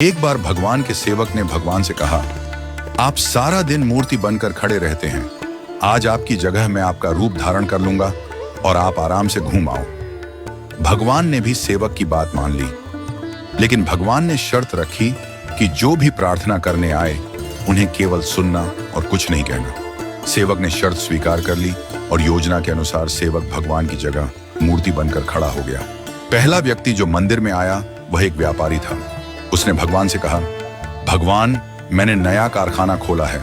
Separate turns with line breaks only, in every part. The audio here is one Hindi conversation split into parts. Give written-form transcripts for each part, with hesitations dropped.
एक बार भगवान के सेवक ने भगवान से कहा, आप सारा दिन मूर्ति बनकर खड़े रहते हैं, आज आपकी जगह मैं आपका रूप धारण कर लूंगा और आप आराम से घूम आओ। भगवान ने भी सेवक की बात मान ली, लेकिन भगवान ने शर्त रखी कि जो भी प्रार्थना करने आए उन्हें केवल सुनना और कुछ नहीं कहना। सेवक ने शर्त स्वीकार कर ली और योजना के अनुसार सेवक भगवान की जगह मूर्ति बनकर खड़ा हो गया। पहला व्यक्ति जो मंदिर में आया वह एक व्यापारी था। उसने भगवान से कहा, भगवान, मैंने नया कारखाना खोला है,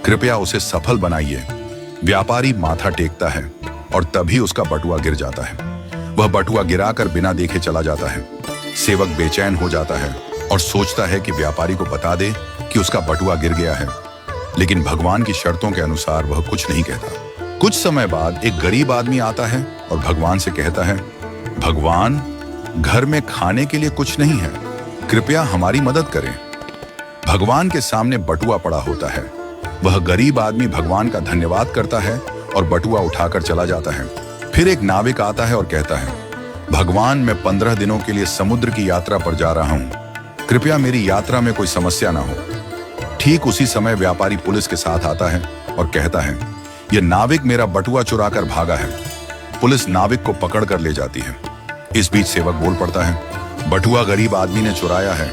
कृपया उसे सफल बनाइए। व्यापारी माथा टेकता है और तभी उसका बटुआ गिर जाता है। वह बटुआ गिराकर बिना देखे चला जाता है। सेवक बेचैन हो जाता है और सोचता है कि व्यापारी को बता दे कि उसका बटुआ गिर गया है, लेकिन भगवान की शर्तों के अनुसार वह कुछ नहीं कहता। कुछ समय बाद एक गरीब आदमी आता है और भगवान से कहता है, भगवान, घर में खाने के लिए कुछ नहीं है, कृपया हमारी मदद करें। भगवान के सामने बटुआ पड़ा होता है। वह गरीब आदमी भगवान का धन्यवाद करता है और बटुआ उठाकर चला जाता है। फिर एक नाविक आता है और कहता है, भगवान, मैं 15 दिनों के लिए समुद्र की यात्रा पर जा रहा हूं, कृपया मेरी यात्रा में कोई समस्या ना हो। ठीक उसी समय व्यापारी पुलिस के साथ आता है और कहता है, यह नाविक मेरा बटुआ चुराकर भागा है। पुलिस नाविक को पकड़ कर ले जाती है। इस बीच सेवक बोल पड़ता है, बटुआ गरीब आदमी ने चुराया है।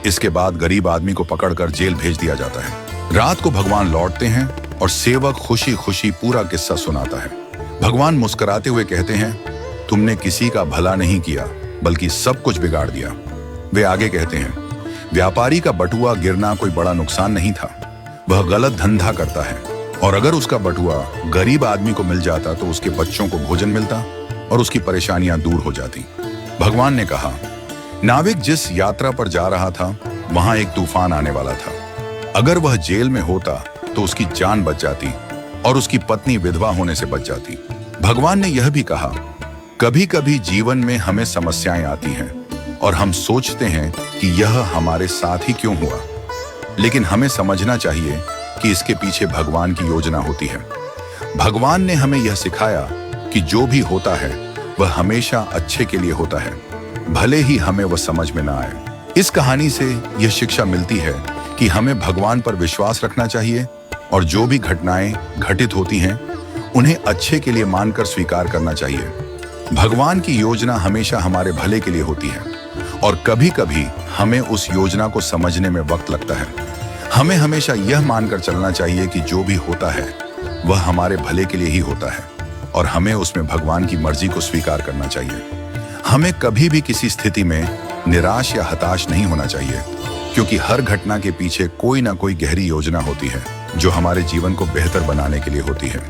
इसके बाद गरीब आदमी को पकड़कर जेल भेज दिया जाता है। रात को भगवान लौटते हैं और सेवक खुशी खुशी पूरा किस्सा सुनाता है। भगवान मुस्कुराते हुए कहते हैं, तुमने किसी का भला नहीं किया बल्कि सब कुछ बिगाड़ दिया। वे आगे कहते हैं, व्यापारी का बटुआ गिरना कोई बड़ा नुकसान नहीं था, वह गलत धंधा करता है, और अगर उसका बटुआ गरीब आदमी को मिल जाता तो उसके बच्चों को भोजन मिलता और उसकी परेशानियां दूर हो जाती। भगवान ने कहा, नाविक जिस यात्रा पर जा रहा था वहां एक तूफान आने वाला था। अगर वह जेल में होता तो उसकी जान बच जाती और उसकी पत्नी विधवा होने से बच जाती। भगवान ने यह भी कहा, कभी कभी जीवन में हमें समस्याएं आती हैं और हम सोचते हैं कि यह हमारे साथ ही क्यों हुआ, लेकिन हमें समझना चाहिए कि इसके पीछे भगवान की योजना होती है। भगवान ने हमें यह सिखाया कि जो भी होता है वह हमेशा अच्छे के लिए होता है, भले ही हमें वह समझ में ना आए। इस कहानी से यह शिक्षा मिलती है कि हमें भगवान पर विश्वास रखना चाहिए और जो भी घटनाएं घटित होती हैं उन्हें अच्छे के लिए मानकर स्वीकार करना चाहिए। भगवान की योजना हमेशा हमारे भले के लिए होती है और कभी कभी हमें उस योजना को समझने में वक्त लगता है। हमें हमेशा यह मानकर चलना चाहिए कि जो भी होता है वह हमारे भले के लिए ही होता है और हमें उसमें भगवान की मर्जी को स्वीकार करना चाहिए। हमें कभी भी किसी स्थिति में निराश या हताश नहीं होना चाहिए, क्योंकि हर घटना के पीछे कोई ना कोई गहरी योजना होती है जो हमारे जीवन को बेहतर बनाने के लिए होती है।